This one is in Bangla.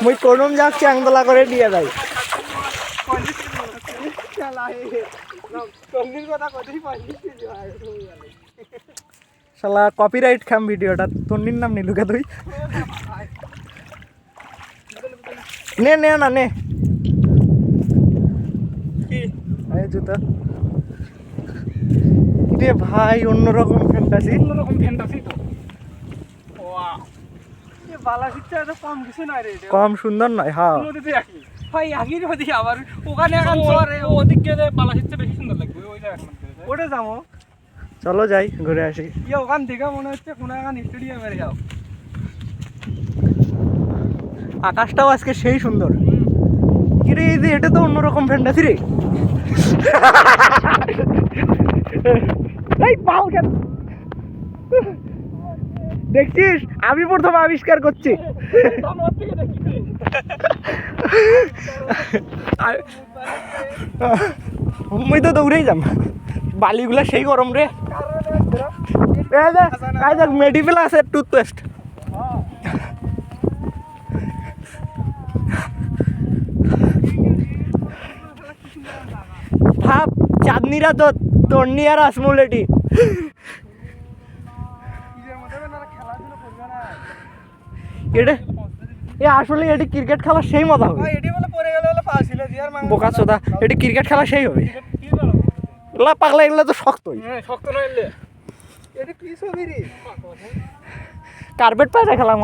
মুই কোনম যাক চ্যাংদলা করে দিয়ে যাই শালা কপিরাইট খাম ভিডিওটা তন্নির নাম নিলুকে তুই নে নে না নে এই জুতা রে ভাই অন্যরকম ফ্যান্টাসি তো ওয়া এ বালা শিখতে এত কম কিছু না রে কম সুন্দর নয় হ্যাঁ নদীতে একই ভাই আগের নদী আবার ওখানে এখন চরে ওদিক গেলে বালা শিখতে বেশি সুন্দর লাগবে ওই জায়গা ওটা যাবো চলো যাই ঘুরে আসি ইয়ে ওখান থেকে মনে হচ্ছে কোনো এখন স্টেডিয়ামে যাও আকাশটাও আজকে সেই সুন্দর কিরে এই যে এটা তো অন্যরকম ফ্যান্টাসি রে এই পাল কেন দেখছিস আমি প্রথম আবিষ্কার করছি মুই তো দৌড়েই যাম বালিগুলা সেই গরম রে দেখ মেডিপেল আছে টুথপেস্ট ভাব চাঁদনিরা তো তন্নি আর আসমুলেটি এটা এ আসলে এটি ক্রিকেট খেলা সেই মজা হবে বোকা চোদা এটি ক্রিকেট খেলা সেই হবে এগুলা পাগলা এগুলা তো শক্তই কার্পেট পায়ে খেলাম